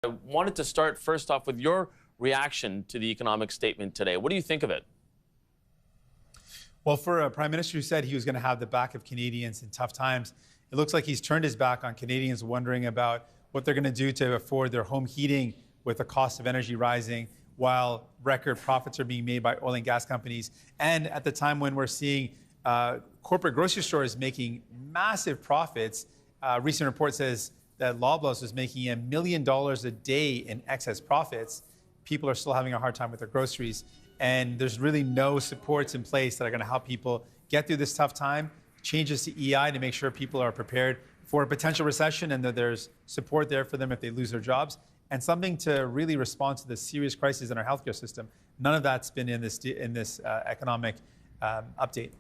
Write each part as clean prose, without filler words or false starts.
I wanted to start first off with your reaction to the economic statement today. What do you think of it? Well, for a prime minister who said he was going to have the back of Canadians in tough times, it looks like he's turned his back on Canadians wondering about what they're going to do to afford their home heating with the cost of energy rising, while record profits are being made by oil and gas companies. And at the time when we're seeing corporate grocery stores making massive profits, a recent report says that Loblaws was making $1 million a day in excess profits. People are still having a hard time with their groceries. And there's really no supports in place that are going to help people get through this tough time. Changes to EI to make sure people are prepared for a potential recession and that there's support there for them if they lose their jobs. And something to really respond to the serious crisis in our healthcare system. None of that's been in this economic update.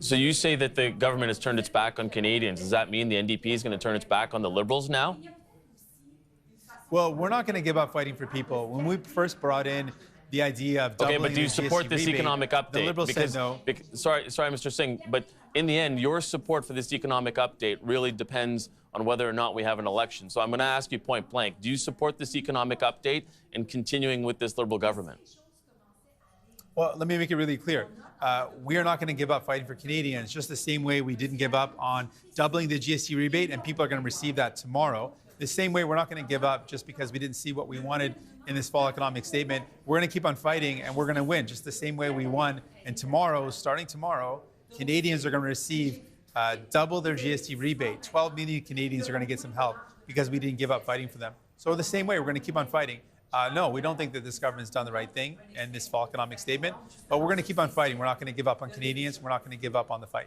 So you say that the government has turned its back on Canadians. Does that mean the NDP is going to turn its back on the Liberals now? Well, we're not going to give up fighting for people. When we first brought in the idea of doubling okay, but do you support this economic update? The Liberals said no. Sorry, Mr. Singh, but in the end, your support for this economic update really depends on whether or not we have an election. So I'm going to ask you point blank, do you support this economic update and continuing with this Liberal government? Well, let me make it really clear. We are not going to give up fighting for Canadians, just the same way we didn't give up on doubling the GST rebate, and people are going to receive that tomorrow. The same way we're not going to give up just because we didn't see what we wanted in this fall economic statement. We're going to keep on fighting, and we're going to win, just the same way we won. And tomorrow, starting tomorrow, Canadians are going to receive double their GST rebate. 12 million Canadians are going to get some help because we didn't give up fighting for them. So the same way, we're going to keep on fighting. No, we don't think that this government's done the right thing in this fall economic statement, but we're going to keep on fighting. We're not going to give up on Canadians. We're not going to give up on the fight.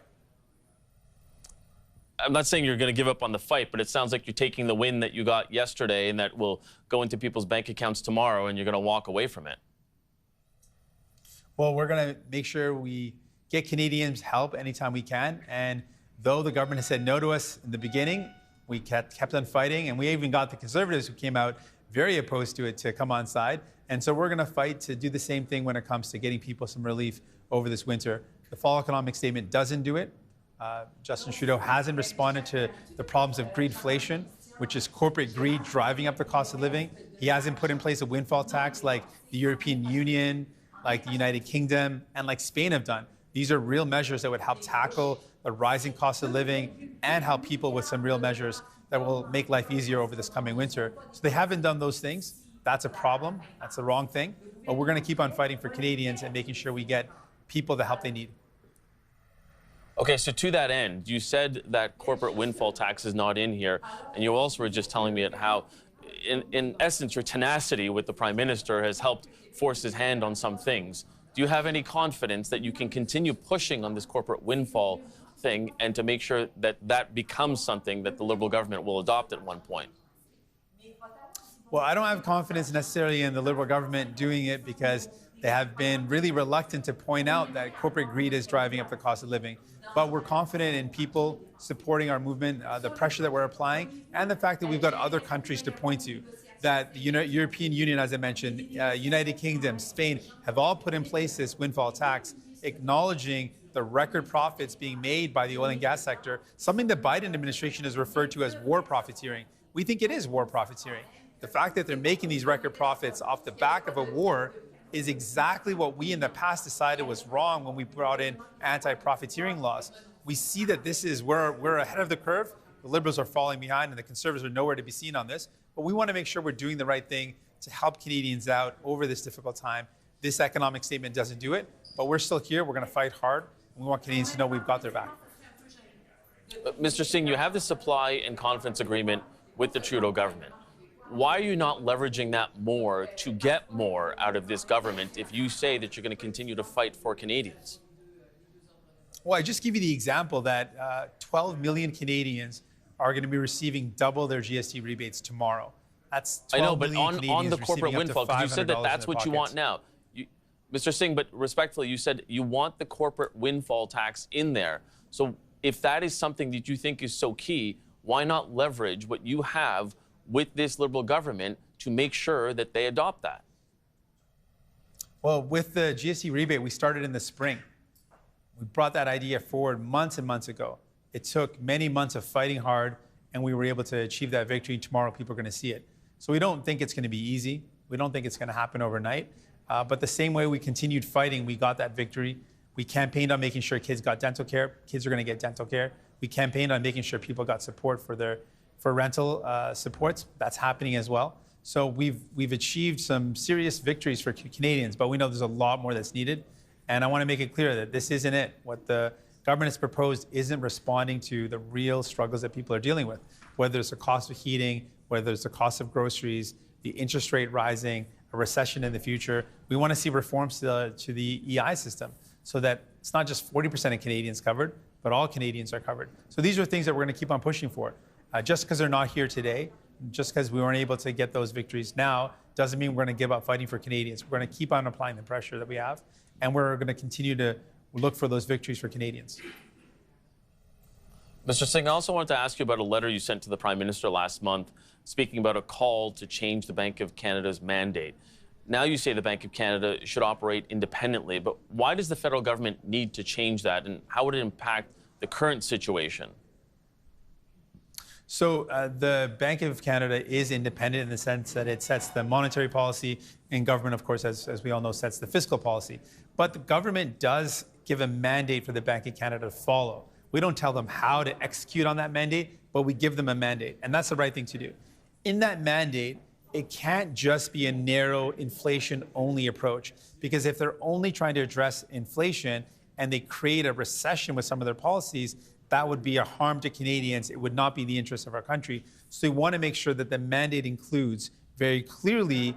I'm not saying you're going to give up on the fight, but it sounds like you're taking the win that you got yesterday and that will go into people's bank accounts tomorrow, and you're going to walk away from it. Well, we're going to make sure we get Canadians help anytime we can. And though the government has said no to us in the beginning, we kept on fighting, and we even got the Conservatives who came out very opposed to it to come on side. And so we're going to fight to do the same thing when it comes to getting people some relief over this winter. The fall economic statement doesn't do it. Justin Trudeau hasn't responded to the problems of greedflation, which is corporate greed driving up the cost of living. He hasn't put in place a windfall tax like the European Union, like the United Kingdom, and like Spain have done. These are real measures that would help tackle the rising cost of living and help people with some real measures that will make life easier over this coming winter. So they haven't done those things. That's a problem. That's the wrong thing. But we're going to keep on fighting for Canadians and making sure we get people the help they need. Okay, so to that end, you said that corporate windfall tax is not in here, and you also were just telling me how, in essence, your tenacity with the Prime Minister has helped force his hand on some things. Do you have any confidence that you can continue pushing on this corporate windfall thing and to make sure that that becomes something that the Liberal government will adopt at one point? Well, I don't have confidence necessarily in the Liberal government doing it because they have been really reluctant to point out that corporate greed is driving up the cost of living. But we're confident in people supporting our movement, the pressure that we're applying, and the fact that we've got other countries to point to. That the European Union, as I mentioned, United Kingdom, Spain, have all put in place this windfall tax, acknowledging the record profits being made by the oil and gas sector, something the Biden administration has referred to as war profiteering. We think it is war profiteering. The fact that they're making these record profits off the back of a war is exactly what we in the past decided was wrong when we brought in anti-profiteering laws. We see that this is where we're ahead of the curve. The Liberals are falling behind and the Conservatives are nowhere to be seen on this. But we want to make sure we're doing the right thing to help Canadians out over this difficult time. This economic statement doesn't do it, but we're still here. We're going to fight hard. We want Canadians to know we've got their back. Mr. Singh, you have the supply and confidence agreement with the Trudeau government. Why are you not leveraging that more to get more out of this government if you say that you're going to continue to fight for Canadians? Well, I just give you the example that 12 million Canadians are going to be receiving double their GST rebates tomorrow. That's 12 I know, but million on the corporate windfall, because you said that that's what you want now. Mr. Singh, but respectfully, you said you want the corporate windfall tax in there. So if that is something that you think is so key, why not leverage what you have with this Liberal government to make sure that they adopt that? Well, with the GST rebate, we started in the spring. We brought that idea forward months and months ago. It took many months of fighting hard and we were able to achieve that victory. Tomorrow, people are going to see it. So we don't think it's going to be easy. We don't think it's going to happen overnight. But the same way we continued fighting, we got that victory. We campaigned on making sure kids got dental care. Kids are going to get dental care. We campaigned on making sure people got support for rental supports. That's happening as well. So we've achieved some serious victories for Canadians, but we know there's a lot more that's needed. And I want to make it clear that this isn't it. What the government has proposed isn't responding to the real struggles that people are dealing with, whether it's the cost of heating, whether it's the cost of groceries, the interest rate rising, a recession in the future. We want to see reforms to the EI system so that it's not just 40% of Canadians covered, but all Canadians are covered. So these are things that we're going to keep on pushing for. Just because they're not here today, just because we weren't able to get those victories now, doesn't mean we're going to give up fighting for Canadians. We're going to keep on applying the pressure that we have, and we're going to continue to look for those victories for Canadians. Mr. Singh, I also wanted to ask you about a letter you sent to the Prime Minister last month, speaking about a call to change the Bank of Canada's mandate. Now you say the Bank of Canada should operate independently, but why does the federal government need to change that, and how would it impact the current situation? So the Bank of Canada is independent in the sense that it sets the monetary policy, and government, of course, as we all know, sets the fiscal policy. But the government does give a mandate for the Bank of Canada to follow. We don't tell them how to execute on that mandate, but we give them a mandate, and that's the right thing to do. In that mandate, it can't just be a narrow inflation-only approach, because if they're only trying to address inflation and they create a recession with some of their policies, that would be a harm to Canadians. It would not be in the interest of our country. So we want to make sure that the mandate includes very clearly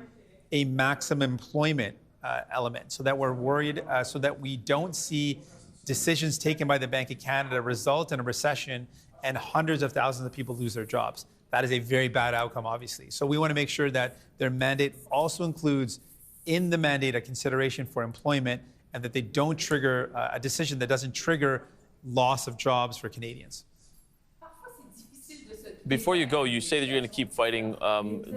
a maximum employment element, so that we're worried, so that we don't see decisions taken by the Bank of Canada result in a recession and hundreds of thousands of people lose their jobs. That is a very bad outcome, obviously. So we want to make sure that their mandate also includes in the mandate a consideration for employment, and that they don't trigger a decision that doesn't trigger loss of jobs for Canadians. Before you go, you say that you're going to keep fighting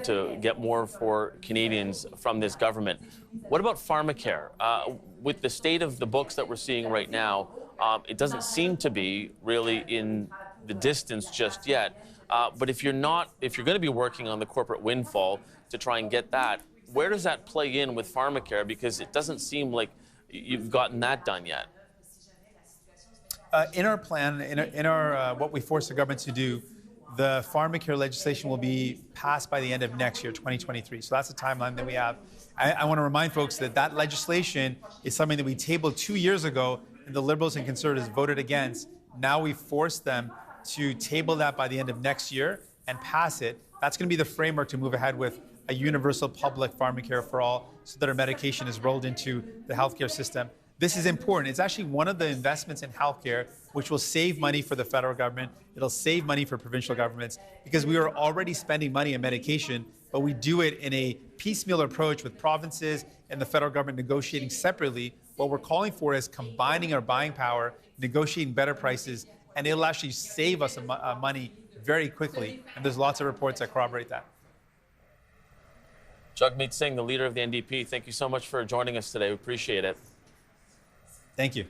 to get more for Canadians from this government. What about pharmacare? With the state of the books that we're seeing right now, it doesn't seem to be really in the distance just yet. But if you're going to be working on the corporate windfall to try and get that, where does that play in with pharmacare? Because it doesn't seem like you've gotten that done yet. In our plan, in our what we force the government to do, the pharmacare legislation will be passed by the end of next year, 2023. So that's the timeline that we have. I want to remind folks that that legislation is something that we tabled 2 years ago, and the Liberals and Conservatives voted against. Now we forced them to table that by the end of next year and pass it. That's going to be the framework to move ahead with a universal public pharmacare for all, so that our medication is rolled into the healthcare system. This is important. It's actually one of the investments in healthcare which will save money for the federal government. It'll save money for provincial governments, because we are already spending money on medication, but we do it in a piecemeal approach with provinces and the federal government negotiating separately. What we're calling for is combining our buying power, negotiating better prices, and it'll actually save us money very quickly. And there's lots of reports that corroborate that. Jagmeet Singh, the leader of the NDP, thank you so much for joining us today. We appreciate it. Thank you.